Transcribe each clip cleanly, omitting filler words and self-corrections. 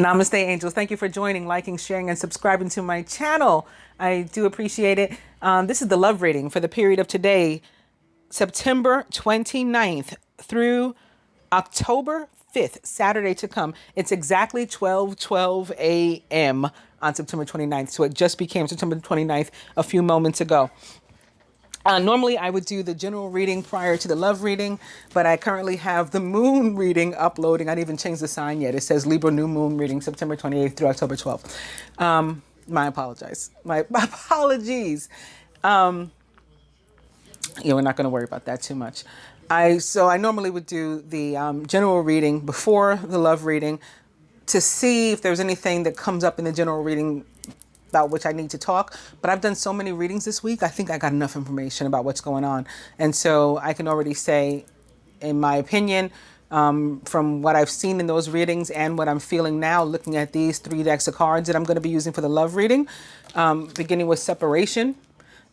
Namaste, angels. Thank you for joining, liking, sharing, and subscribing to my channel. I do appreciate it. This is the love reading for the period of today, September 29th through October 5th, Saturday to come. It's exactly 12:12 a.m. on September 29th. So it just became September 29th a few moments ago. Normally, I would do the general reading prior to the love reading, but I currently have the moon reading uploading. I didn't even change the sign yet. It says Libra new moon reading September 28th through October 12th. My apologies. My apologies. We're not going to worry about that too much. So I normally would do the general reading before the love reading to see if there's anything that comes up in the general reading about which I need to talk. But I've done so many readings this week, I think I got enough information about what's going on. And so I can already say, in my opinion, from what I've seen in those readings and what I'm feeling now, looking at these 3 decks of cards that I'm going to be using for the love reading, beginning with separation.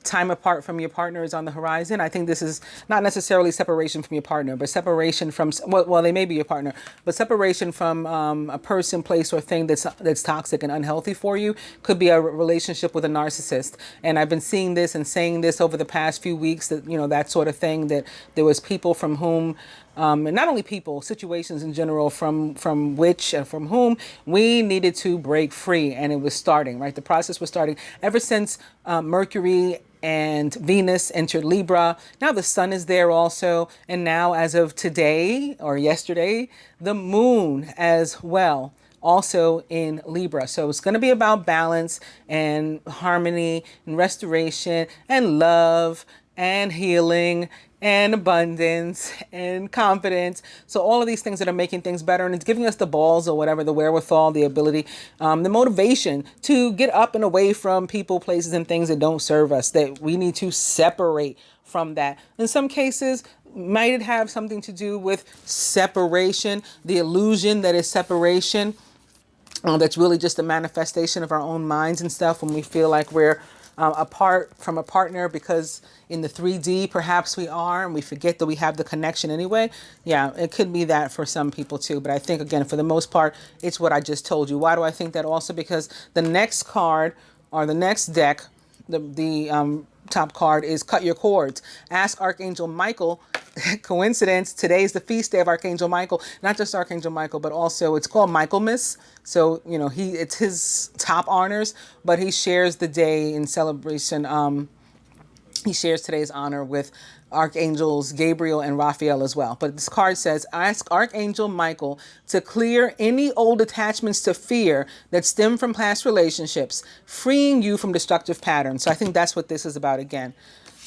Time apart from your partner is on the horizon. I think this is not necessarily separation from your partner, but separation from, well, they may be your partner, but separation from a person, place, or thing that's toxic and unhealthy for you. Could be a relationship with a narcissist. And I've been seeing this and saying this over the past few weeks, that, that sort of thing, that there was people from whom, and not only people, situations in general, from which and from whom we needed to break free. And it was starting, right? The process was starting ever since Mercury and Venus entered Libra. Now the sun is there also. And now, as of today or yesterday, the moon as well, also in Libra. So it's going to be about balance and harmony and restoration and love and healing and abundance and confidence. So all of these things that are making things better, and it's giving us the balls or whatever, the wherewithal, the ability, the motivation to get up and away from people, places, and things that don't serve us, that we need to separate from that. In some cases, might it have something to do with separation, the illusion that is separation, that's really just a manifestation of our own minds and stuff, when we feel like we're apart from a partner, because in the 3D perhaps we are, and we forget that we have the connection anyway. Yeah, it could be that for some people too, but I think, again, for the most part, it's what I just told you. Why do I think that? Also because the next card, or the next deck, the top card is Cut Your Cords. Ask Archangel Michael. Coincidence, today's the feast day of Archangel Michael. Not just Archangel Michael, but also it's called Michaelmas. So, it's his top honors, but he shares the day in celebration. He shares today's honor with Archangels Gabriel and Raphael as well. But this card says, ask Archangel Michael to clear any old attachments to fear that stem from past relationships, freeing you from destructive patterns. So I think that's what this is about again.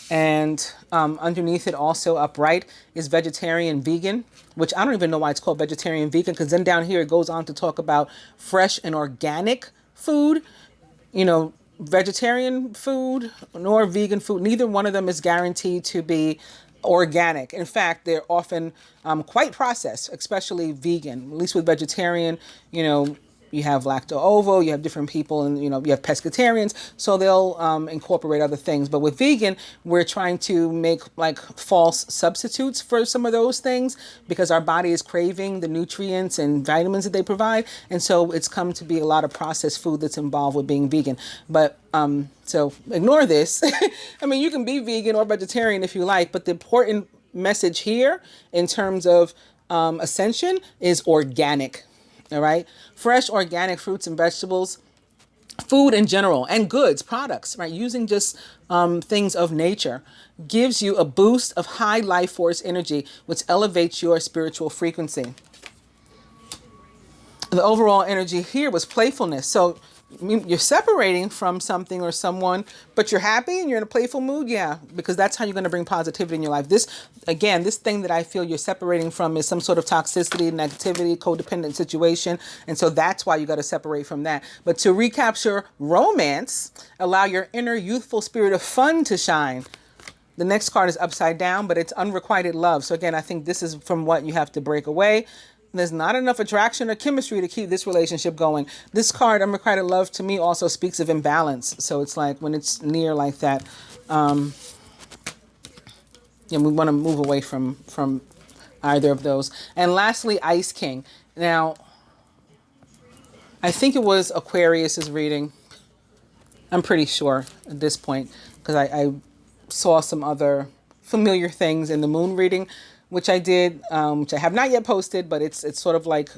And underneath it, also upright, is vegetarian, vegan, which I don't even know why it's called vegetarian, vegan, because then down here it goes on to talk about fresh and organic food. Vegetarian food nor vegan food, neither one of them is guaranteed to be organic. In fact, they're often quite processed, especially vegan. At least with vegetarian, you have lacto-ovo, you have different people, and you have pescatarians, so they'll incorporate other things. But with vegan, we're trying to make like false substitutes for some of those things, because our body is craving the nutrients and vitamins that they provide. And so it's come to be a lot of processed food that's involved with being vegan. But so ignore this. I mean, you can be vegan or vegetarian if you like, but the important message here in terms of ascension is organic. All right. Fresh organic fruits and vegetables, food in general, and goods, products, right? Using just things of nature gives you a boost of high life force energy, which elevates your spiritual frequency. The overall energy here was playfulness. So you're separating from something or someone, but you're happy and you're in a playful mood. Yeah, because that's how you're going to bring positivity in your life. This thing that I feel you're separating from is some sort of toxicity, negativity, codependent situation. And so that's why you got to separate from that. But to recapture romance, allow your inner youthful spirit of fun to shine. The next card is upside down, but it's unrequited love. So again, I think this is from what you have to break away. There's not enough attraction or chemistry to keep this relationship going. This card, unrequited love, to me also speaks of imbalance. So it's like when it's near like that, we want to move away from either of those. And lastly, Ice King. Now, I think it was Aquarius's reading. I'm pretty sure at this point because I saw some other familiar things in the moon reading, which I did, which I have not yet posted, but it's sort of like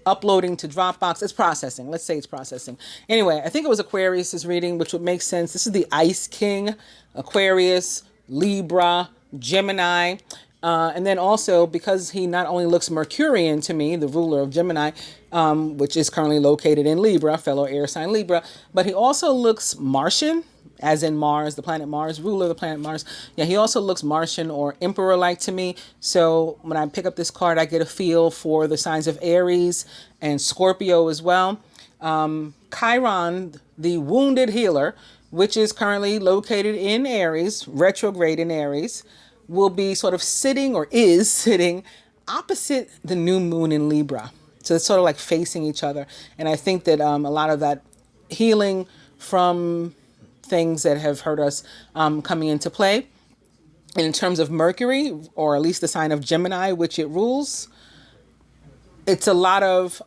uploading to Dropbox. It's processing. Let's say it's processing. Anyway, I think it was Aquarius's reading, which would make sense. This is the Ice King, Aquarius, Libra, Gemini. And then also because he not only looks Mercurian to me, the ruler of Gemini, which is currently located in Libra, fellow air sign Libra, but he also looks Martian, as in Mars, the planet Mars, ruler of the planet Mars. Yeah, he also looks Martian or emperor-like to me. So when I pick up this card, I get a feel for the signs of Aries and Scorpio as well. Chiron, the wounded healer, which is currently located in Aries, retrograde in Aries, will be sort of sitting or is sitting opposite the new moon in Libra. So it's sort of like facing each other. And I think that a lot of that healing from things that have hurt us coming into play. And in terms of Mercury, or at least the sign of Gemini, which it rules, it's a lot of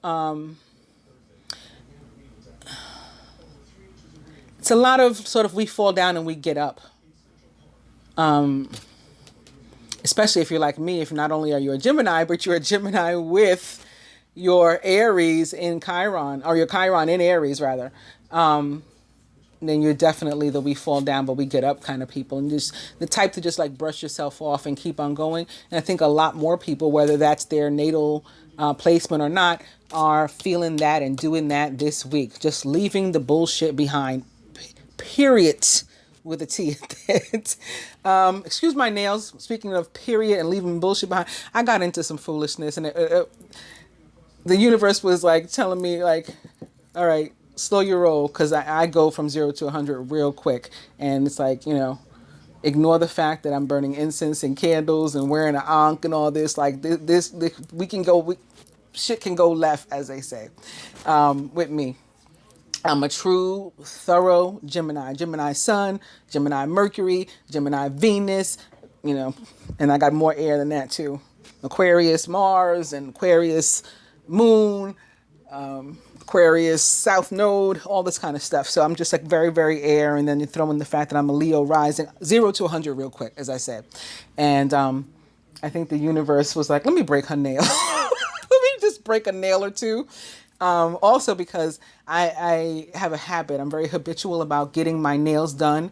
sort of we fall down and we get up. Especially if you're like me, if not only are you a Gemini, but you're a Gemini with your Aries in Chiron, or your Chiron in Aries rather. Then you're definitely the we fall down but we get up kind of people, and just the type to just like brush yourself off and keep on going. And I think a lot more people, whether that's their natal placement or not, are feeling that and doing that this week, just leaving the bullshit behind, period, with a T at that. Excuse my nails. Speaking of period and leaving bullshit behind, I got into some foolishness, and the universe was like telling me like, all right, slow your roll, because I go from 0 to 100 real quick. And it's like, you know, ignore the fact that I'm burning incense and candles and wearing an ankh and all this. Like this we can go, shit can go left, as they say, with me. I'm a true, thorough Gemini. Gemini Sun, Gemini Mercury, Gemini Venus, you know, and I got more air than that too. Aquarius Mars and Aquarius Moon, Aquarius South Node, all this kind of stuff. So I'm just like very, very air. And then you throw in the fact that I'm a Leo rising, 0 to 100 real quick, as I said. And I think the universe was like, let me break her nail. Let me just break a nail or two. Also because I have a habit, I'm very habitual about getting my nails done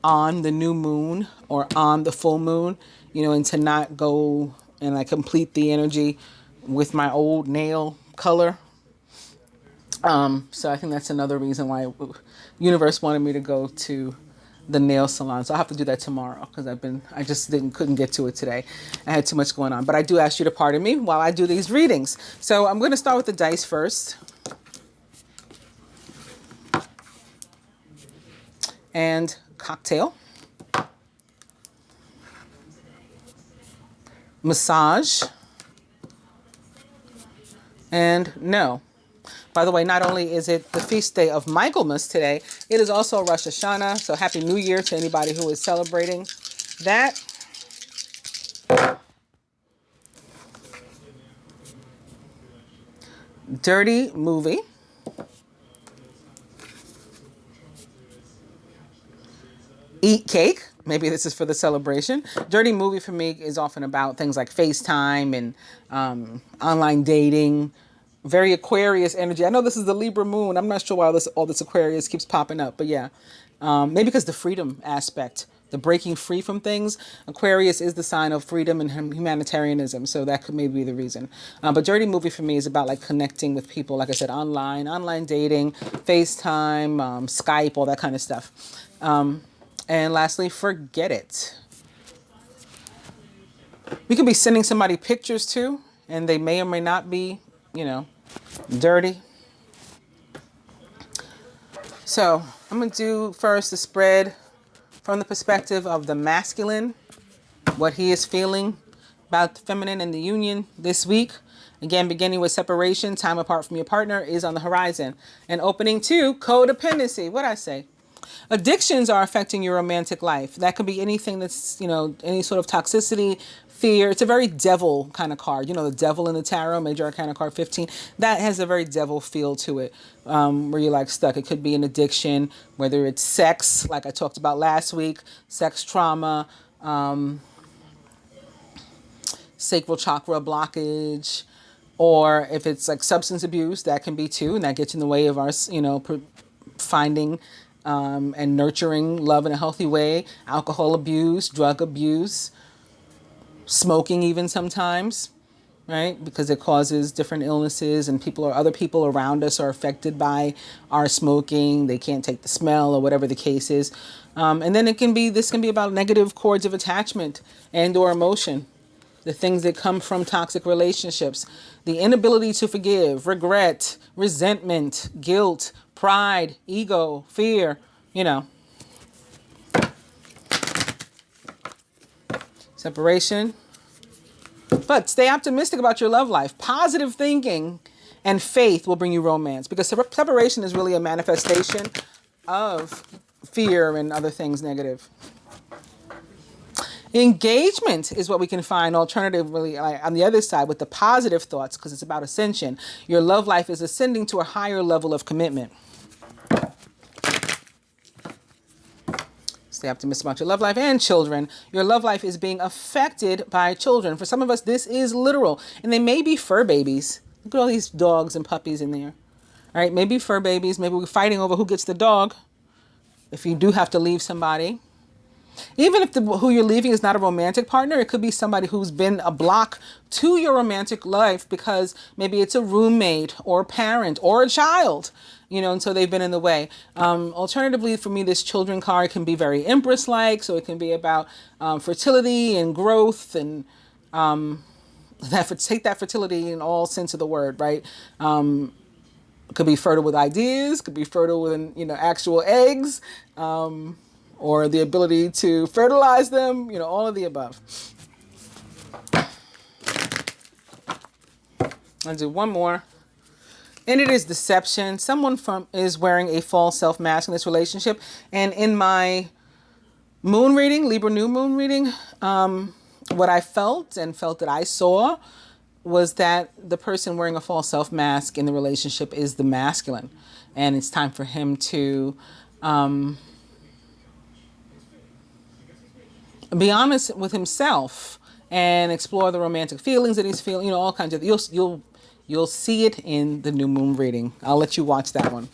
on the new moon or on the full moon, you know, and to not go and like complete the energy with my old nail color. So I think that's another reason why universe wanted me to go to the nail salon. So I'll have to do that tomorrow, because I just couldn't get to it today. I had too much going on, but I do ask you to pardon me while I do these readings. So I'm going to start with the dice first. And cocktail. Massage. And no. By the way, not only is it the feast day of Michaelmas today, it is also Rosh Hashanah. So Happy New Year to anybody who is celebrating that. Dirty movie. Eat cake. Maybe this is for the celebration. Dirty movie for me is often about things like FaceTime and online dating. Very Aquarius energy. I know this is the Libra moon. I'm not sure why all this Aquarius keeps popping up, but yeah. Maybe because the freedom aspect, the breaking free from things. Aquarius is the sign of freedom and humanitarianism, so that could maybe be the reason. But dirty movie for me is about like connecting with people, like I said, online dating, FaceTime, Skype, all that kind of stuff. And lastly, forget it. We could be sending somebody pictures too, and they may or may not be, you know, dirty. So I'm going to do first the spread from the perspective of the masculine, what he is feeling about the feminine and the union this week. Again, beginning with separation, time apart from your partner is on the horizon. And opening to codependency. What'd I say? Addictions are affecting your romantic life. That could be anything that's, any sort of toxicity, fear. It's a very devil kind of card. The devil in the tarot, major arcana card 15, that has a very devil feel to it, where you're like stuck. It could be an addiction, whether it's sex, like I talked about last week, sex trauma, sacral chakra blockage, or if it's like substance abuse, that can be too, and that gets in the way of our, finding and nurturing love in a healthy way. Alcohol abuse, drug abuse, smoking even sometimes, right? Because it causes different illnesses, and other people around us are affected by our smoking. They can't take the smell or whatever the case is. And then this can be about negative cords of attachment and or emotion. The things that come from toxic relationships, the inability to forgive, regret, resentment, guilt, pride, ego, fear, separation. But stay optimistic about your love life. Positive thinking and faith will bring you romance, because separation is really a manifestation of fear and other things negative. Engagement is what we can find alternatively on the other side with the positive thoughts, because it's about ascension. Your love life is ascending to a higher level of commitment. Stay optimistic about your love life. And children. Your love life is being affected by children. For some of us, this is literal. And they may be fur babies. Look at all these dogs and puppies in there. All right, maybe fur babies. Maybe we're fighting over who gets the dog. If you do have to leave somebody. Even if who you're leaving is not a romantic partner, it could be somebody who's been a block to your romantic life, because maybe it's a roommate or a parent or a child, and so they've been in the way. Alternatively, for me, this children card can be very Empress-like, so it can be about fertility and growth, and take that fertility in all sense of the word, right? Could be fertile with ideas, could be fertile with, actual eggs, or the ability to fertilize them, all of the above. I'll do one more. And it is deception. Someone is wearing a false self-mask in this relationship. And in my moon reading, Libra new moon reading, what I felt that I saw was that the person wearing a false self-mask in the relationship is the masculine. And it's time for him to be honest with himself and explore the romantic feelings that he's feeling, all kinds of, you'll see it in the new moon reading. I'll let you watch that one.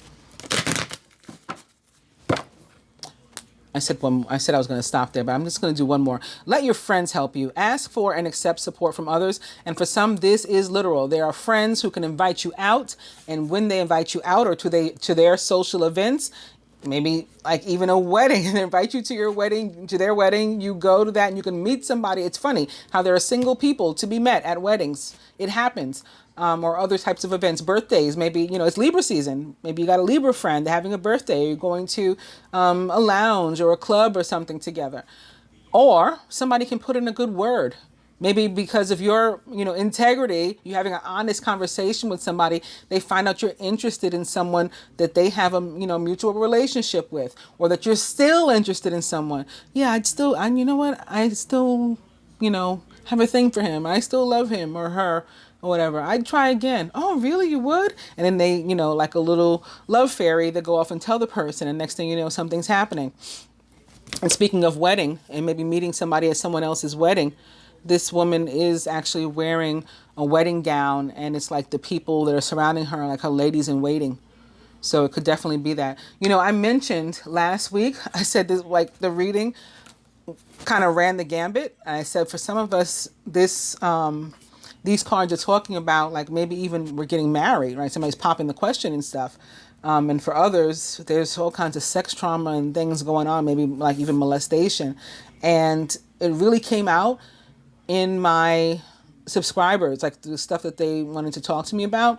I said I was going to stop there, but I'm just going to do one more. Let your friends help you. Ask for and accept support from others. And for some, this is literal. There are friends who can invite you out, and when they invite you out or to their social events, maybe like even a wedding, and they invite you to their wedding, you go to that and you can meet somebody. It's funny how there are single people to be met at weddings. It happens. Or other types of events, birthdays, maybe, it's Libra season. Maybe you got a Libra friend having a birthday. You're going to a lounge or a club or something together. Or somebody can put in a good word. Maybe because of your, integrity, you're having an honest conversation with somebody, they find out you're interested in someone that they have a, mutual relationship with, or that you're still interested in someone. Yeah, I still have a thing for him. I still love him or her or whatever. I'd try again. Oh, really? You would? And then they, like a little love fairy, they go off and tell the person, and next thing you know, something's happening. And speaking of wedding and maybe meeting somebody at someone else's wedding, this woman is actually wearing a wedding gown, and it's like the people that are surrounding her are like her ladies in waiting. So it could definitely be that. I mentioned last week, I said this, like the reading kind of ran the gambit. I said for some of us, these cards are talking about like maybe even we're getting married, right? Somebody's popping the question and stuff. And for others, there's all kinds of sex trauma and things going on, maybe like even molestation. And it really came out in my subscribers, like the stuff that they wanted to talk to me about.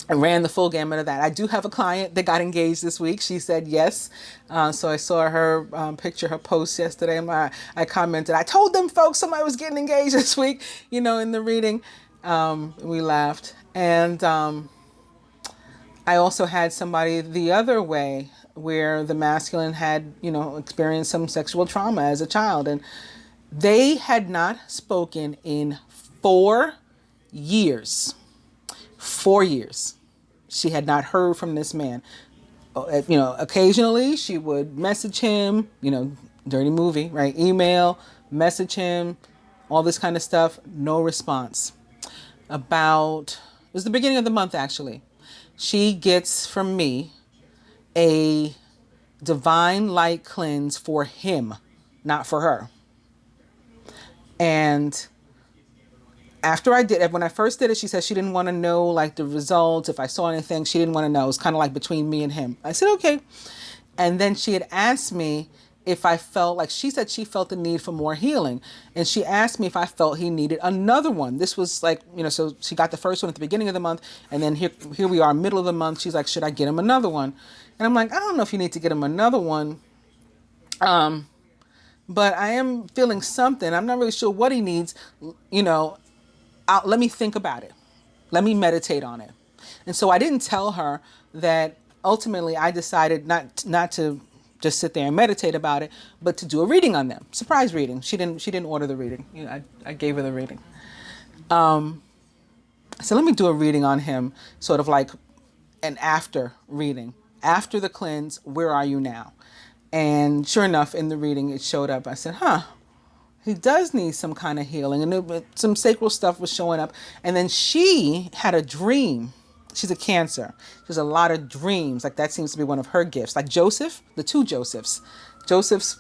I ran the full gamut of that. I do have a client that got engaged this week. She said yes. So I saw her picture, her post yesterday. And I commented, I told them folks somebody was getting engaged this week, in the reading. We laughed. And I also had somebody the other way where the masculine had, experienced some sexual trauma as a child. And they had not spoken in 4 years. 4 years. She had not heard from this man. Occasionally she would message him, dirty movie, right? Email, message him, all this kind of stuff. No response. It was the beginning of the month, actually. She gets from me a divine light cleanse for him, not for her. And after I did it, when I first did it, she said she didn't want to know like the results. If I saw anything, she didn't want to know. It was kind of like between me and him. I said, okay. And then she had asked me if I felt like, she said she felt the need for more healing. And she asked me if I felt he needed another one. This was like, so she got the first one at the beginning of the month. And then here we are, middle of the month. She's like, should I get him another one? And I'm like, I don't know if you need to get him another one. But I am feeling something. I'm not really sure what he needs. Let me think about it. Let me meditate on it. And so I didn't tell her that ultimately I decided not to just sit there and meditate about it, but to do a reading on them. Surprise reading. She didn't order the reading. I gave her the reading. So let me do a reading on him, sort of like an after reading. After the cleanse, where are you now? And sure enough, in the reading, it showed up. I said, he does need some kind of healing. And some sacral stuff was showing up. And then she had a dream. She's a Cancer. There's a lot of dreams. Like that seems to be one of her gifts. Like Joseph, the two Josephs. Joseph's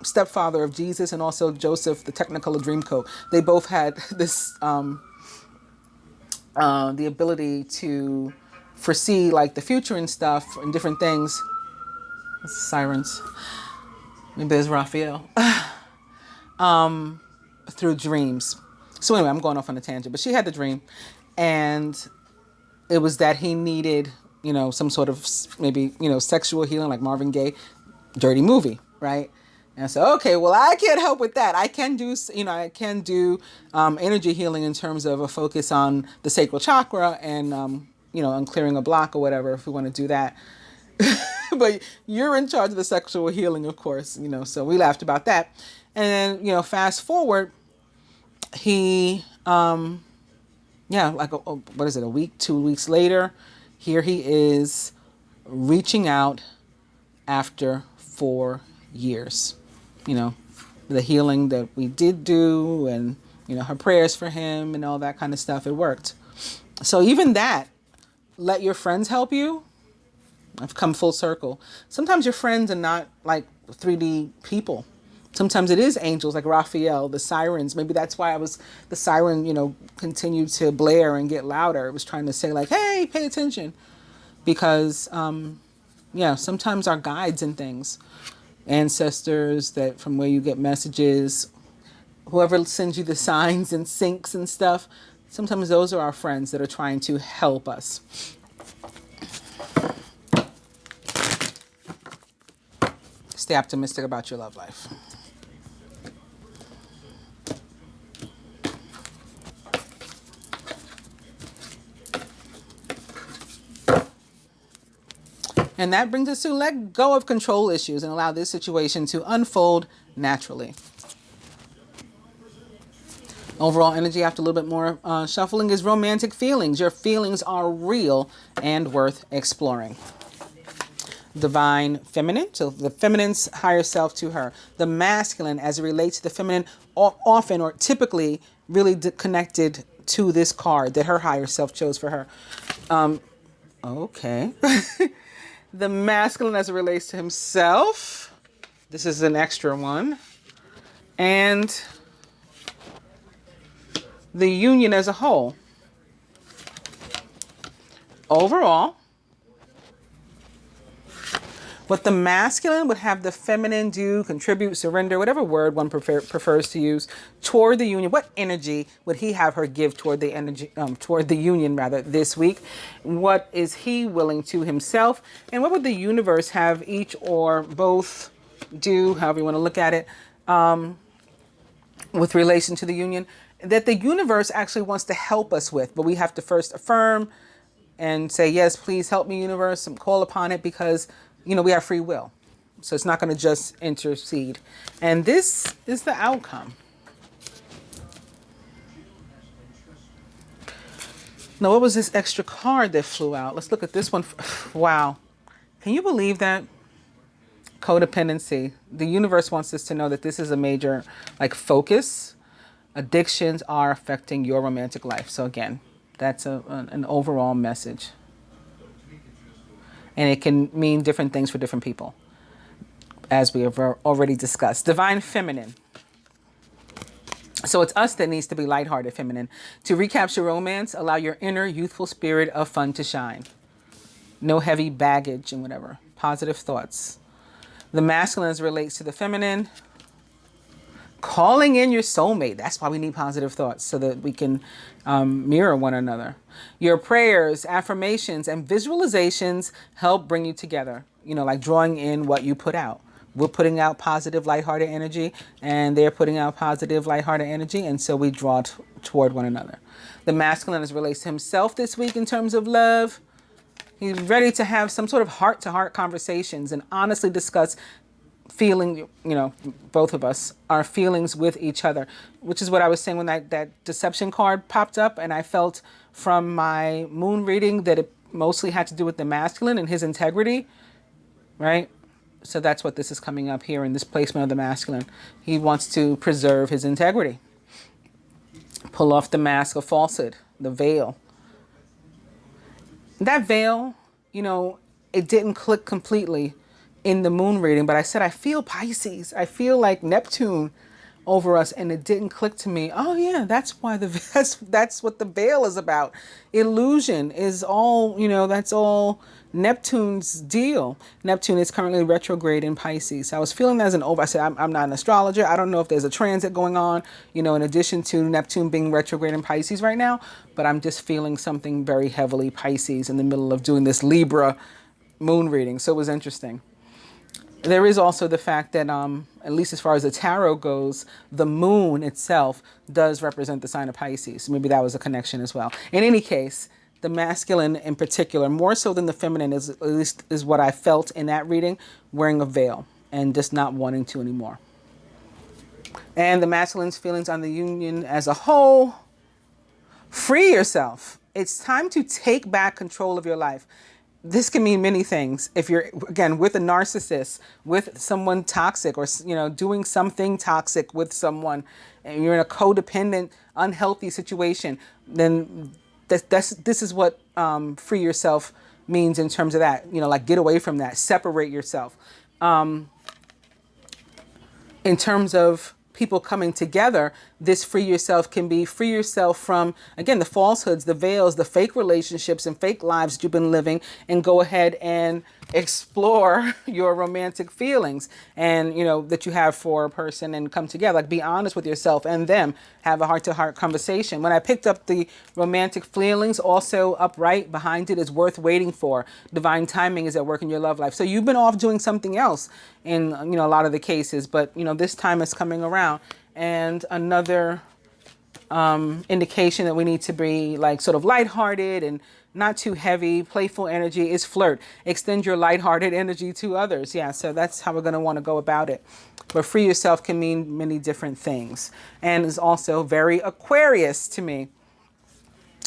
stepfather of Jesus, and also Joseph, the Technicolor Dreamcoat. They both had this, the ability to foresee like the future and stuff and different things. That's sirens. Maybe there's Raphael. Through dreams. So anyway, I'm going off on a tangent, but she had the dream, and it was that he needed, some sort of maybe, sexual healing, like Marvin Gaye, dirty movie, right? And I said, okay, well, I can't help with that. I can do, energy healing in terms of a focus on the sacral chakra and, on clearing a block or whatever, if we want to do that. But you're in charge of the sexual healing, of course, so we laughed about that. And then, fast forward, he, what is it, a week, 2 weeks later, here he is reaching out after 4 years, the healing that we did do and, her prayers for him and all that kind of stuff, it worked. So even that, let your friends help you. I've come full circle. Sometimes your friends are not like 3D people. Sometimes it is angels like Raphael, the sirens. Maybe that's why the siren, continued to blare and get louder. It was trying to say like, hey, pay attention. Because, sometimes our guides and things, ancestors that from where you get messages, whoever sends you the signs and syncs and stuff, sometimes those are our friends that are trying to help us. Stay optimistic about your love life. And that brings us to let go of control issues and allow this situation to unfold naturally. Overall energy after a little bit more shuffling is romantic feelings. Your feelings are real and worth exploring. Divine feminine, so the feminine's higher self to her. The masculine, as it relates to the feminine, often or typically really connected to this card that her higher self chose for her. Okay. The masculine as it relates to himself. This is an extra one. And the union as a whole. Overall, what the masculine would have the feminine do, contribute, surrender, whatever word one prefers to use, toward the union. What energy would he have her give toward the union this week? What is he willing to himself? And what would the universe have each or both do, however you want to look at it, with relation to the union? That the universe actually wants to help us with, but we have to first affirm and say, yes, please help me, universe, and call upon it, because we have free will. So it's not going to just intercede. And this is the outcome. Now, what was this extra card that flew out? Let's look at this one. Wow. Can you believe that? Codependency. The universe wants us to know that this is a major focus. Addictions are affecting your romantic life. So again, that's an overall message. And it can mean different things for different people, as we have already discussed. Divine Feminine. So it's us that needs to be lighthearted feminine. To recapture romance, allow your inner youthful spirit of fun to shine. No heavy baggage and whatever. Positive thoughts. The masculine relates to the feminine. Calling in your soulmate. That's why we need positive thoughts, so that we can mirror one another. Your prayers, affirmations, and visualizations help bring you together. Like drawing in what you put out. We're putting out positive, lighthearted energy, and they're putting out positive, lighthearted energy, and so we draw toward one another. The masculine relates to himself this week in terms of love. He's ready to have some sort of heart-to-heart conversations and honestly discuss feeling, both of us, our feelings with each other, which is what I was saying when that deception card popped up, and I felt from my moon reading that it mostly had to do with the masculine and his integrity, right? So that's what this is coming up here in this placement of the masculine. He wants to preserve his integrity. Pull off the mask of falsehood, the veil. That veil, it didn't click completely in the moon reading, but I said, I feel Pisces. I feel like Neptune over us, and it didn't click to me. Oh yeah, that's why that's what the veil is about. Illusion is all, that's all Neptune's deal. Neptune is currently retrograde in Pisces. I was feeling that as I said, I'm not an astrologer. I don't know if there's a transit going on, in addition to Neptune being retrograde in Pisces right now, but I'm just feeling something very heavily Pisces in the middle of doing this Libra moon reading. So it was interesting. There is also the fact that, at least as far as the tarot goes, the moon itself does represent the sign of Pisces. Maybe that was a connection as well. In any case, the masculine in particular, more so than the feminine, is at least is what I felt in that reading, wearing a veil and just not wanting to anymore. And the masculine's feelings on the union as a whole. Free yourself. It's time to take back control of your life. This can mean many things. If you're, again, with a narcissist, with someone toxic, or, doing something toxic with someone, and you're in a codependent, unhealthy situation, then this is what free yourself means in terms of that. Get away from that, separate yourself. In terms of people coming together, this free yourself can be free yourself from, again, the falsehoods, the veils, the fake relationships and fake lives that you've been living, and go ahead and explore your romantic feelings and, that you have for a person, and come together. Be honest with yourself and them. Have a heart-to-heart conversation. When I picked up the romantic feelings, also upright behind it is worth waiting for. Divine timing is at work in your love life. So you've been off doing something else in, a lot of the cases, but, this time is coming around. And another indication that we need to be sort of lighthearted and not too heavy, playful energy is flirt. Extend your lighthearted energy to others. Yeah, so that's how we're going to want to go about it. But free yourself can mean many different things, and is also very Aquarius to me.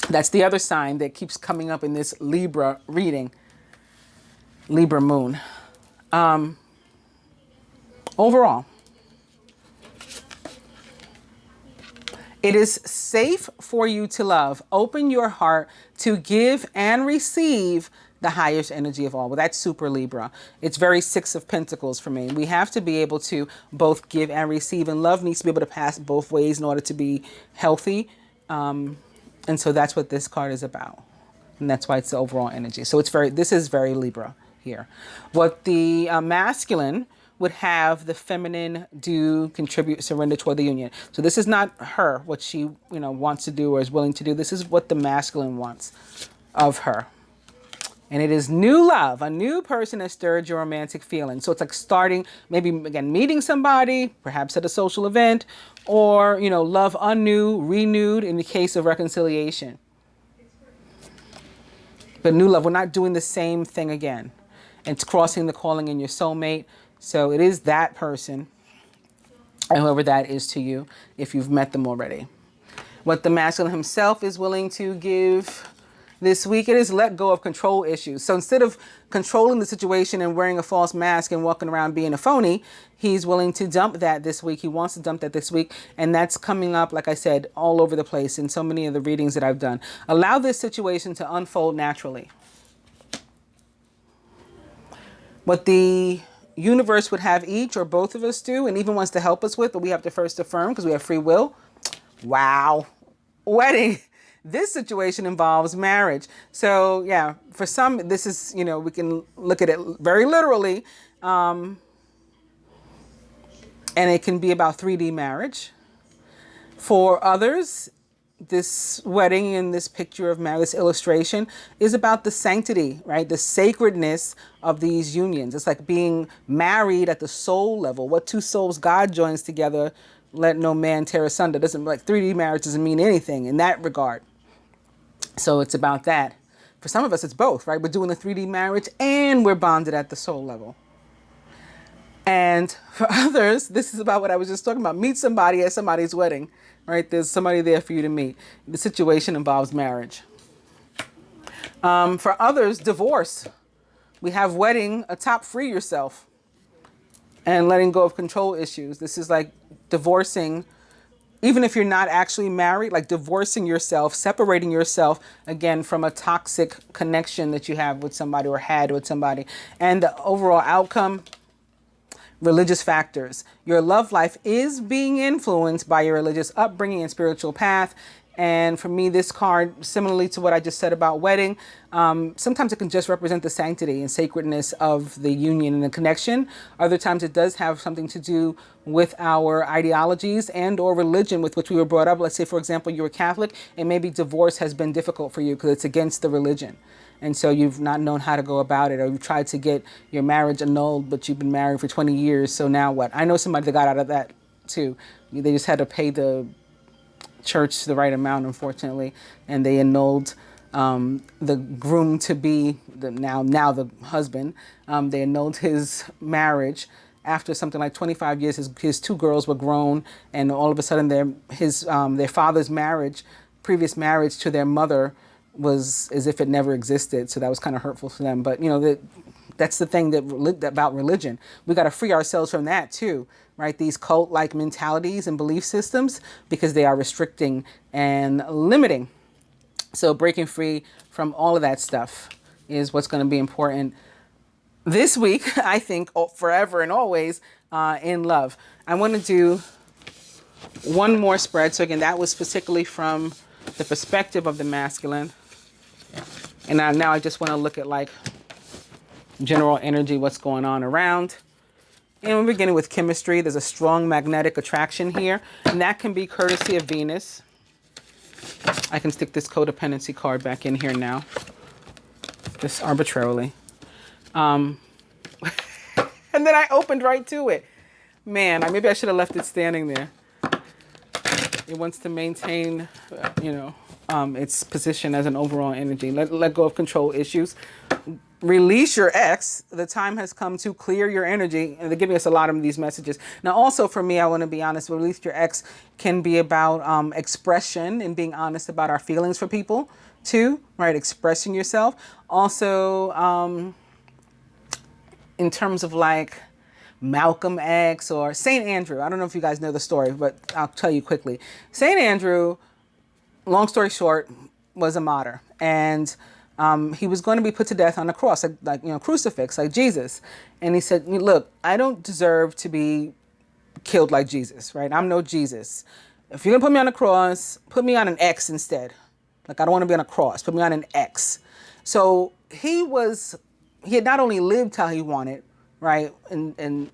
That's the other sign that keeps coming up in this Libra reading. Libra moon. Overall, it is safe for you to love. Open your heart to give and receive the highest energy of all. Well, that's super Libra. It's very Six of Pentacles for me. We have to be able to both give and receive, and love needs to be able to pass both ways in order to be healthy. And so that's what this card is about. And that's why it's the overall energy. So this is very Libra here. What the masculine would have the feminine do, contribute, surrender toward the union. So this is not her, what she, wants to do or is willing to do. This is what the masculine wants of her. And it is new love, a new person that stirred your romantic feelings. So it's like starting, maybe again, meeting somebody, perhaps at a social event, or, love anew, renewed in the case of reconciliation. But new love, we're not doing the same thing again. It's crossing the calling in your soulmate. So it is that person, and whoever that is to you, if you've met them already. What the masculine himself is willing to give this week, it is let go of control issues. So instead of controlling the situation and wearing a false mask and walking around being a phony, he's willing to dump that this week. He wants to dump that this week. And that's coming up, like I said, all over the place in so many of the readings that I've done. Allow this situation to unfold naturally. What the universe would have each or both of us do, and even wants to help us with, but we have to first affirm because we have free will. Wow. Wedding. This situation involves marriage. So yeah, for some, this is, we can look at it very literally. And it can be about 3D marriage. For others, this wedding in this picture of marriage, this illustration, is about the sanctity, right? The sacredness of these unions. It's like being married at the soul level. What two souls God joins together, let no man tear asunder. Doesn't, like, 3D marriage doesn't mean anything in that regard. So it's about that. For some of us, it's both, right? We're doing the 3D marriage and we're bonded at the soul level. And for others, this is about what I was just talking about. Meet somebody at somebody's wedding, right? There's somebody there for you to meet. The situation involves marriage. For others, divorce. We have wedding atop free yourself and letting go of control issues. This is like divorcing. Even if you're not actually married, like divorcing yourself, separating yourself, again, from a toxic connection that you have with somebody or had with somebody. And the overall outcome, religious factors. Your love life is being influenced by your religious upbringing and spiritual path. And for me, this card, similarly to what I just said about wedding, sometimes it can just represent the sanctity and sacredness of the union and the connection. Other times it does have something to do with our ideologies and or religion with which we were brought up. Let's say, for example, you're a Catholic and maybe divorce has been difficult for you because it's against the religion. And so you've not known how to go about it, or you've tried to get your marriage annulled, but you've been married for 20 years. So now what? I know somebody that got out of that too. They just had to pay the church the right amount, unfortunately, and they annulled the groom to be now the husband. They annulled his marriage after something like 25 years. His two girls were grown, and all of a sudden their father's marriage, previous marriage to their mother, was as if it never existed. So that was kind of hurtful for them. But that's the thing about religion. We got to free ourselves from that too, right? These cult-like mentalities and belief systems, because they are restricting and limiting. So breaking free from all of that stuff is what's going to be important this week, I think, forever and always, in love. I want to do one more spread. So again, that was particularly from the perspective of the masculine. And now I just want to look at like general energy, what's going on around. And we're beginning with chemistry. There's a strong magnetic attraction here, and that can be courtesy of Venus. I can stick this codependency card back in here now, just arbitrarily. And then I opened right to it. Man, maybe I should have left it standing there. It wants to maintain, its position as an overall energy. Let go of control issues. Release your ex. The time has come to clear your energy. And they're giving us a lot of these messages. Now, also for me, I want to be honest, release your ex can be about expression and being honest about our feelings for people too, right? Expressing yourself. Also, in terms of like Malcolm X or St. Andrew. I don't know if you guys know the story, but I'll tell you quickly. St. Andrew, long story short, was a martyr. And he was going to be put to death on a cross, like crucifix, like Jesus. And he said, look, I don't deserve to be killed like Jesus, right? I'm no Jesus. If you're going to put me on a cross, put me on an X instead. Like, I don't want to be on a cross. Put me on an X. So he had not only lived how he wanted, right? And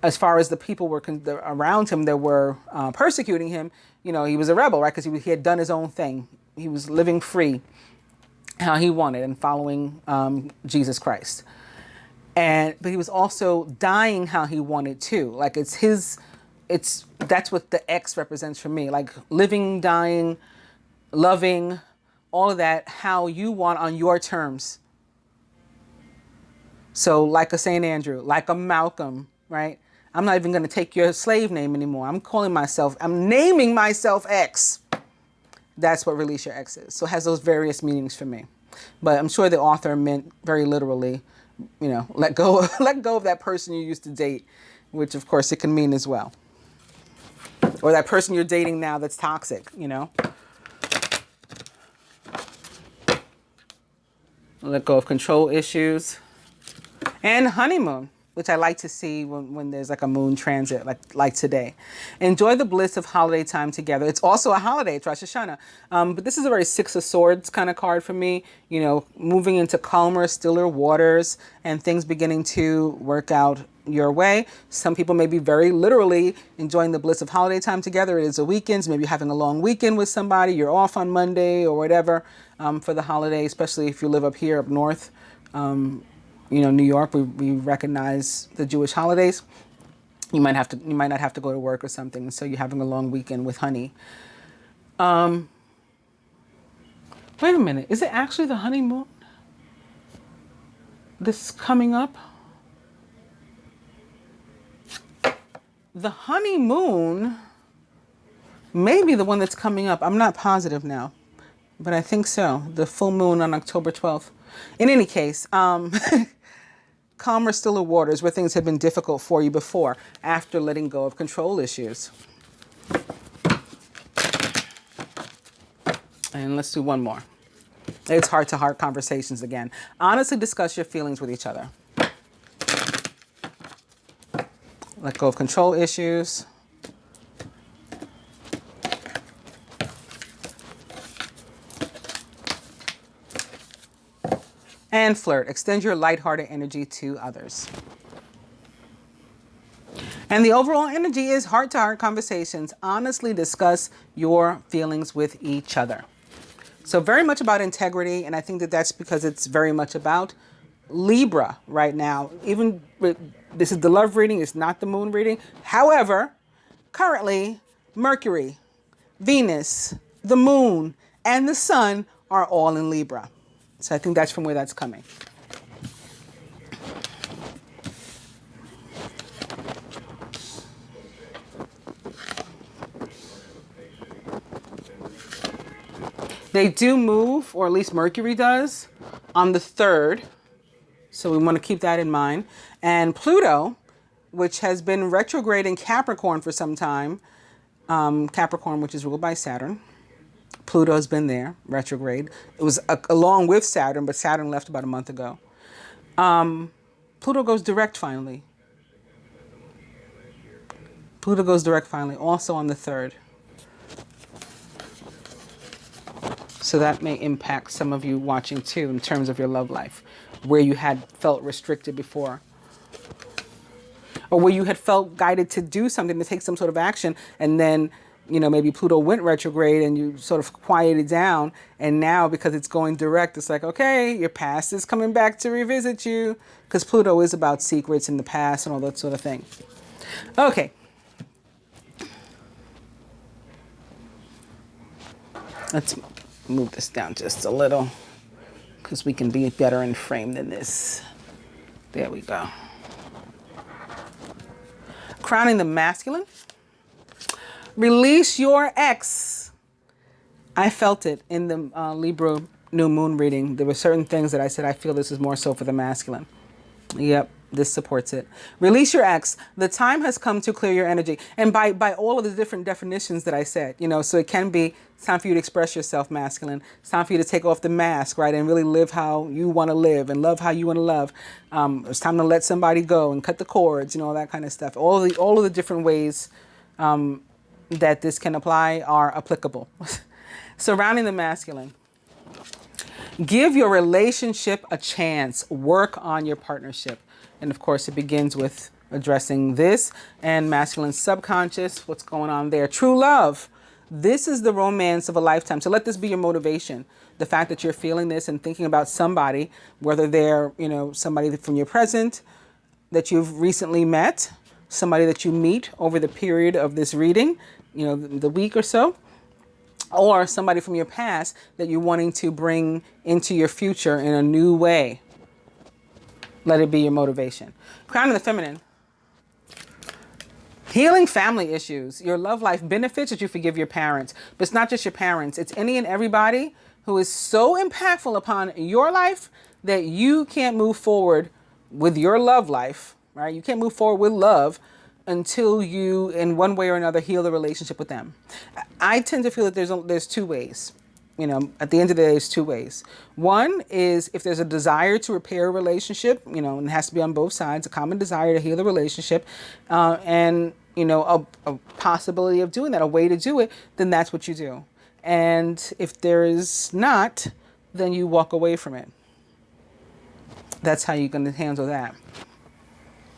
as far as the people were around him that were persecuting him, he was a rebel, right? Because he had done his own thing. He was living free how he wanted and following Jesus Christ. But he was also dying how he wanted too. Like that's what the X represents for me. Like living, dying, loving, all of that, how you want on your terms. So like a St. Andrew, like a Malcolm, right? I'm not even going to take your slave name anymore. I'm naming myself X. That's what release your X is. So it has those various meanings for me. But I'm sure the author meant very literally, let go, let go of that person you used to date, which of course it can mean as well. Or that person you're dating now that's toxic, Let go of control issues. And honeymoon, which I like to see when there's like a moon transit, like today. Enjoy the bliss of holiday time together. It's also a holiday, it's Rosh Hashanah. But this is a very Six of Swords kind of card for me. Moving into calmer, stiller waters and things beginning to work out your way. Some people may be very literally enjoying the bliss of holiday time together. It is a weekend, maybe having a long weekend with somebody. You're off on Monday or whatever for the holiday, especially if you live up here up north. New York, we recognize the Jewish holidays. You might not have to go to work or something, so you're having a long weekend with honey. Wait a minute, is it actually the honeymoon? This is coming up? The honeymoon may be the one that's coming up. I'm not positive now, but I think so. The full moon on October 12th. In any case, calmer, stiller waters where things have been difficult for you before, after letting go of control issues. And let's do one more. It's heart-to-heart conversations again. Honestly discuss your feelings with each other. Let go of control issues. And flirt. Extend your lighthearted energy to others. And the overall energy is heart-to-heart conversations. Honestly discuss your feelings with each other. So very much about integrity, and I think that's because it's very much about Libra right now. Even this is the love reading, it's not the moon reading. However, currently, Mercury, Venus, the moon, and the sun are all in Libra. So I think that's from where that's coming. They do move, or at least Mercury does, on the 3rd. So we want to keep that in mind. And Pluto, which has been retrograde in Capricorn for some time, Capricorn, which is ruled by Saturn. Pluto's been there, retrograde. It was along with Saturn, but Saturn left about a month ago. Pluto goes direct finally. Pluto goes direct finally, also on the 3rd. So that may impact some of you watching too in terms of your love life, where you had felt restricted before. Or where you had felt guided to do something, to take some sort of action, and then maybe Pluto went retrograde and you sort of quieted down. And now because it's going direct, it's like, okay, your past is coming back to revisit you. Because Pluto is about secrets in the past and all that sort of thing. Okay. Let's move this down just a little because we can be better in frame than this. There we go. Crowning the masculine. Release your ex. I felt it in the Libra new moon reading. There were certain things that I said, I feel this is more so for the masculine. Yep, this supports it. Release your ex. The time has come to clear your energy. And by all of the different definitions that I said, so it can be, it's time for you to express yourself masculine. It's time for you to take off the mask, right? And really live how you want to live and love how you want to love. It's time to let somebody go and cut the cords, all that kind of stuff. All of the different ways that this can apply are applicable. Surrounding the masculine. Give your relationship a chance. Work on your partnership. And of course, it begins with addressing this and masculine subconscious. What's going on there? True love. This is the romance of a lifetime. So let this be your motivation. The fact that you're feeling this and thinking about somebody, whether they're, somebody from your present that you've recently met, somebody that you meet over the period of this reading, the week or so, or somebody from your past that you're wanting to bring into your future in a new way. Let it be your motivation. Crown of the feminine. Healing family issues. Your love life benefits that you forgive your parents. But it's not just your parents. It's any and everybody who is so impactful upon your life that you can't move forward with your love life, right? You can't move forward with love until you, in one way or another, heal the relationship with them. I tend to feel that there's two ways. You know, at the end of the day, there's two ways. One is if there's a desire to repair a relationship, you know, and it has to be on both sides, a common desire to heal the relationship, and, you know, a possibility of doing that, a way to do it, then that's what you do. And if there is not, then you walk away from it. That's how you're going to handle that.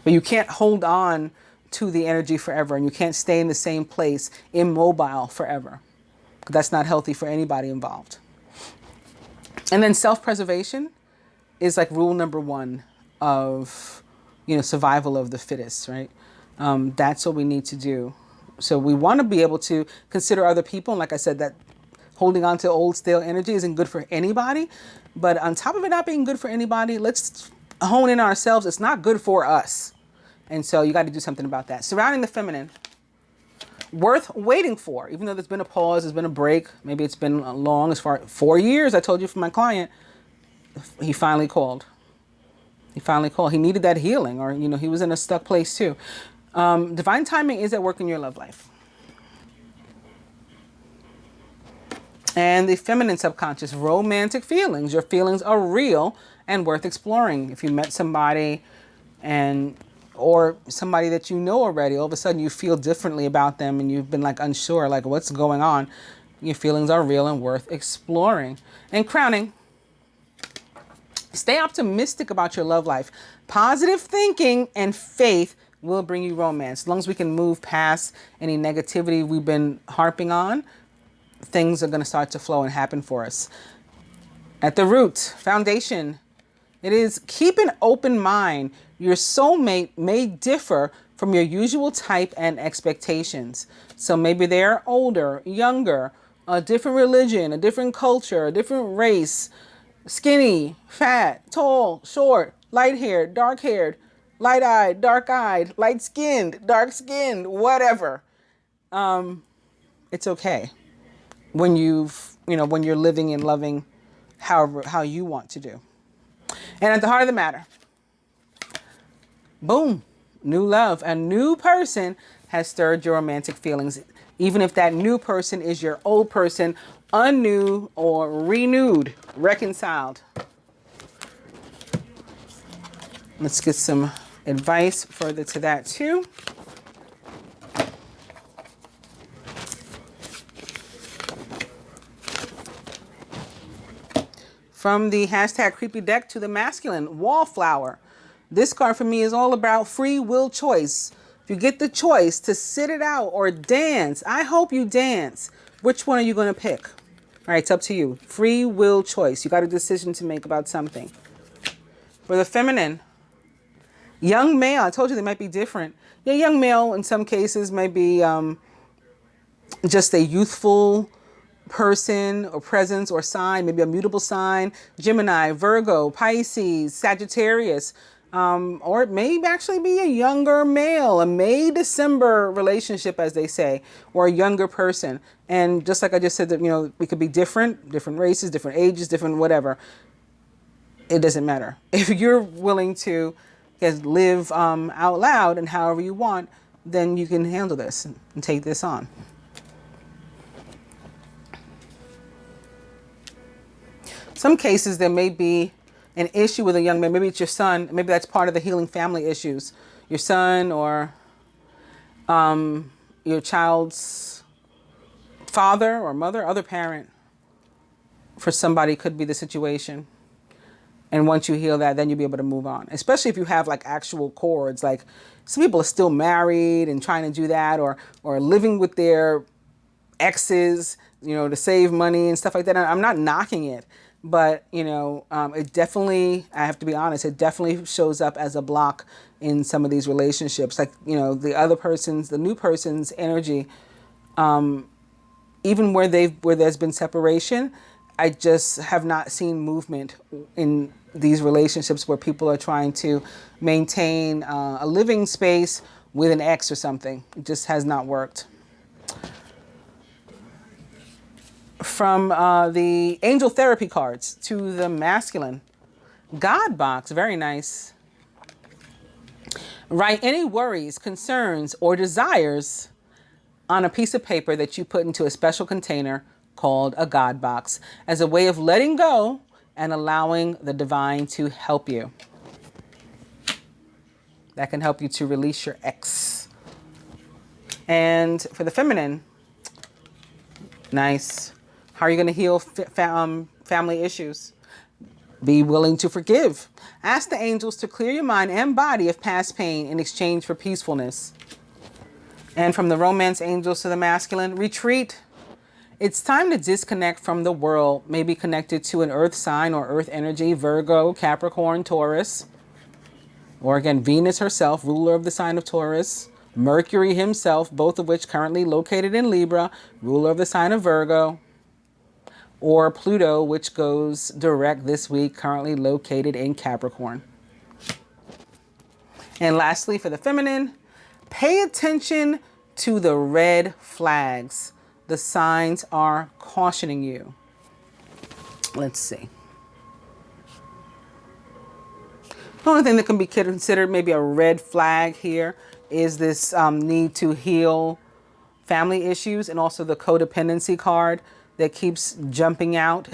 But you can't hold on to the energy forever, and you can't stay in the same place, immobile forever. That's not healthy for anybody involved. And then self-preservation is like rule number one of, you know, survival of the fittest, right? That's what we need to do. So we want to be able to consider other people. And like I said, that holding on to old stale energy isn't good for anybody. But on top of it not being good for anybody, let's hone in on ourselves. It's not good for us. And so you got to do something about that. Surrounding the feminine. Worth waiting for, even though there's been a pause, there's been a break. Maybe it's been long, as far 4 years. I told you from my client, he finally called. He needed that healing, or, you know, he was in a stuck place too. Divine timing is at work in your love life. And the feminine subconscious, romantic feelings. Your feelings are real and worth exploring. If you met somebody or somebody that you know already, all of a sudden you feel differently about them and you've been like unsure, like what's going on. Your feelings are real and worth exploring. And crowning, stay optimistic about your love life. Positive thinking and faith will bring you romance. As long as we can move past any negativity we've been harping on, things are going to start to flow and happen for us. At the root, foundation, it is keep an open mind. Your soulmate may differ from your usual type and expectations. So maybe they're older, younger, a different religion, a different culture, a different race, skinny, fat, tall, short, light-haired, dark-haired, light-eyed, dark-eyed, light-skinned, dark-skinned, whatever. It's okay when when you're living and loving how you want to do. And at the heart of the matter, boom, new love. A new person has stirred your romantic feelings. Even if that new person is your old person, unknew or renewed, reconciled. Let's get some advice further to that too. From the hashtag creepy deck to the masculine, wallflower. This card for me is all about free will choice. If you get the choice to sit it out or dance, I hope you dance. Which one are you going to pick? All right, it's up to you. Free will choice. You got a decision to make about something. For the feminine, young male. I told you they might be different. Yeah, young male in some cases might be just a youthful person or presence or sign, maybe a mutable sign, Gemini, Virgo, Pisces, Sagittarius, or it may actually be a younger male, a May-December relationship, as they say, or a younger person. And just like I just said, that, you know, we could be different races, different ages, different whatever. It doesn't matter. If you're willing to live out loud and however you want, then you can handle this and take this on. Some cases there may be an issue with a young man. Maybe it's your son. Maybe that's part of the healing family issues. Your son or your child's father or mother, other parent. For somebody could be the situation. And once you heal that, then you'll be able to move on. Especially if you have like actual cords. Like some people are still married and trying to do that, or living with their exes, you know, to save money and stuff like that. I'm not knocking it. But, you know, it definitely, I have to be honest, it definitely shows up as a block in some of these relationships. Like, you know, the new person's energy, even where there's been separation, I just have not seen movement in these relationships where people are trying to maintain a living space with an ex or something. It just has not worked. From the angel therapy cards to the masculine. God box, very nice. Write any worries, concerns, or desires on a piece of paper that you put into a special container called a God box as a way of letting go and allowing the divine to help you. That can help you to release your ex. And for the feminine, nice. How are you going to heal family issues? Be willing to forgive. Ask the angels to clear your mind and body of past pain in exchange for peacefulness. And from the romance angels to the masculine, retreat. It's time to disconnect from the world, maybe connected to an earth sign or earth energy, Virgo, Capricorn, Taurus. Or again, Venus herself, ruler of the sign of Taurus. Mercury himself, both of which currently located in Libra, ruler of the sign of Virgo. Or Pluto, which goes direct this week, currently located in Capricorn. And lastly, for the feminine, pay attention to the red flags. The signs are cautioning you. Let's see. The only thing that can be considered maybe a red flag here is this need to heal family issues, and also the codependency card that keeps jumping out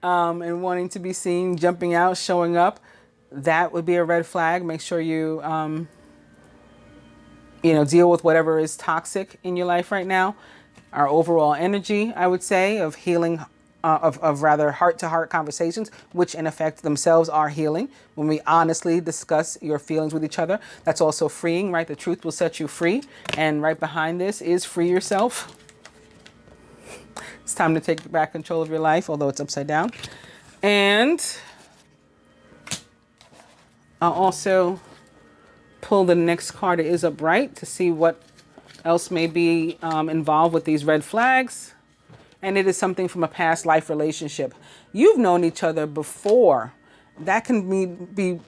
and wanting to be seen, jumping out, showing up. That would be a red flag. Make sure you, deal with whatever is toxic in your life right now. Our overall energy, I would say, of healing, of rather heart-to-heart conversations, which in effect themselves are healing. When we honestly discuss your feelings with each other, that's also freeing, right? The truth will set you free. And right behind this is free yourself. It's time to take back control of your life, although it's upside down. And I'll also pull the next card. It is upright to see what else may be involved with these red flags. And it is something from a past life relationship. You've known each other before. That can be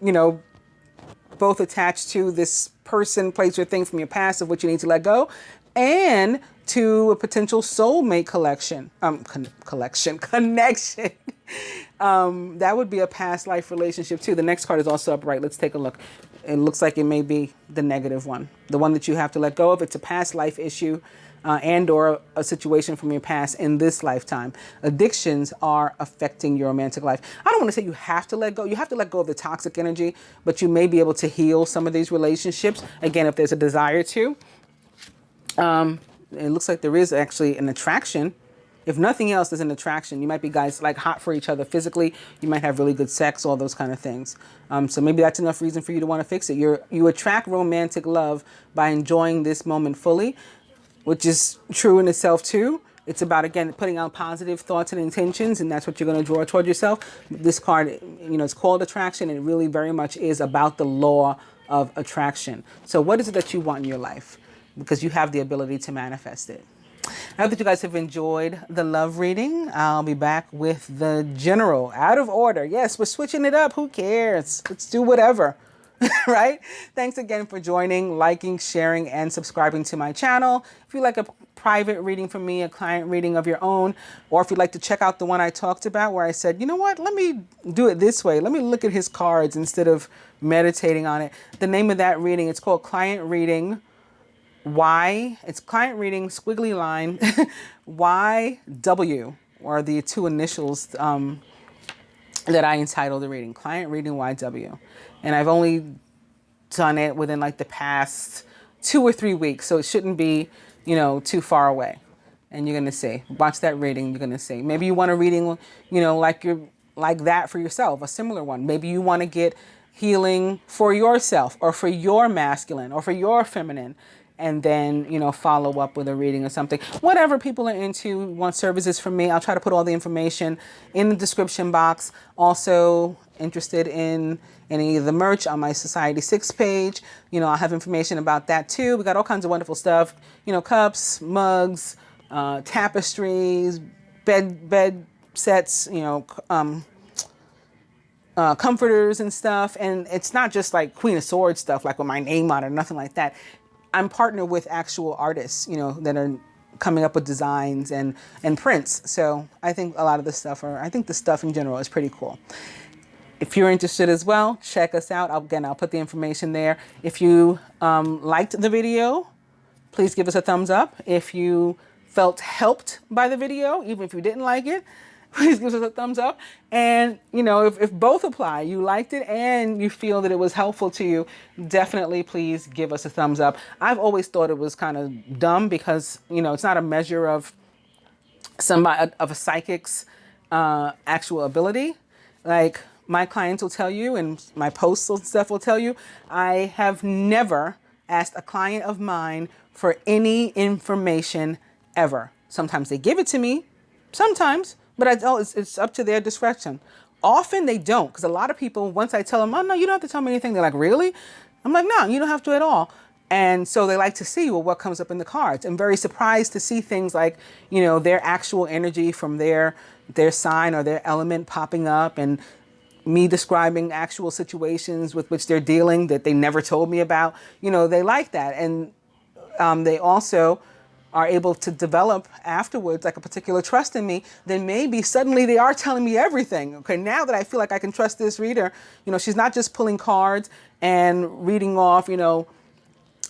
both attached to this person, place, or thing from your past of which you need to let go, and to a potential soulmate connection. That would be a past life relationship too. The next card is also upright. Let's take a look. It looks like it may be the negative one, the one that you have to let go of. It's a past life issue and or a situation from your past in this lifetime. Addictions are affecting your romantic life. I don't want to say you have to let go. You have to let go of the toxic energy, but you may be able to heal some of these relationships. Again, if there's a desire to. It looks like there is actually an attraction. If nothing else, there's an attraction. You might be guys like hot for each other physically. You might have really good sex, all those kind of things. So maybe that's enough reason for you to want to fix it. You attract romantic love by enjoying this moment fully, which is true in itself too. It's about, again, putting out positive thoughts and intentions, and that's what you're going to draw toward yourself. This card, it's called attraction. And it really very much is about the law of attraction. So what is it that you want in your life? Because you have the ability to manifest it. I hope that you guys have enjoyed the love reading. I'll be back with the general, out of order. Yes, we're switching it up. Who cares? Let's do whatever, right? Thanks again for joining, liking, sharing, and subscribing to my channel. If you'd like a private reading from me, a client reading of your own, or if you'd like to check out the one I talked about where I said, you know what, let me do it this way. Let me look at his cards instead of meditating on it. The name of that reading, it's called Client Reading it's client reading, squiggly line, YW, or the two initials that I entitled the reading, Client Reading YW. And I've only done it within like the past 2 or 3 weeks, so it shouldn't be, too far away. And you're going to see, watch that reading, you're going to see. Maybe you want a reading, like that for yourself, a similar one. Maybe you want to get healing for yourself or for your masculine or for your feminine. And then, follow up with a reading or something. Whatever people are into, want services from me, I'll try to put all the information in the description box. Also interested in any of the merch on my Society 6 page. I'll have information about that too. We got all kinds of wonderful stuff. Cups, mugs, tapestries, bed sets, comforters and stuff. And it's not just like Queen of Swords stuff, like with my name on it or nothing like that. I'm partnered with actual artists, you know, that are coming up with designs and prints. So I think a lot of the stuff, I think the stuff in general is pretty cool. If you're interested as well, check us out. Again, I'll put the information there. If you liked the video, please give us a thumbs up. If you felt helped by the video, even if you didn't like it, please give us a thumbs up. And, you know, if both apply, you liked it and you feel that it was helpful to you, definitely please give us a thumbs up. I've always thought it was kind of dumb because, you know, it's not a measure of a psychic's actual ability. Like my clients will tell you, and my posts and stuff will tell you, I have never asked a client of mine for any information ever. Sometimes they give it to me, sometimes, but it's up to their discretion. Often they don't, because a lot of people, once I tell them, oh no, you don't have to tell me anything, they're like, really? I'm like, no, you don't have to at all. And so they like to see, well, what comes up in the cards. I'm very surprised to see things like, you know, their actual energy from their sign or their element popping up, and me describing actual situations with which they're dealing that they never told me about. You know, they like that. And they also are able to develop afterwards like a particular trust in me. Then maybe suddenly they are telling me everything. Okay, now that I feel like I can trust this reader, you know, she's not just pulling cards and reading off, you know,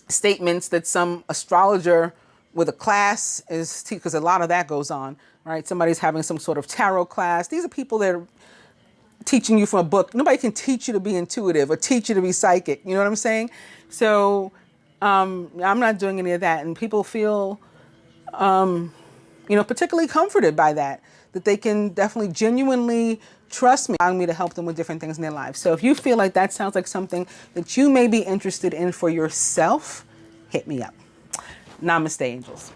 statements that some astrologer with a class is, because a lot of that goes on, right? Somebody's having some sort of tarot class. These are people that are teaching you from a book. Nobody can teach you to be intuitive or teach you to be psychic. You know what I'm saying? So I'm not doing any of that. And people feel, you know, particularly comforted by that they can definitely genuinely trust me, allowing me to help them with different things in their lives. So if you feel like that sounds like something that you may be interested in for yourself, hit me up. Namaste, angels.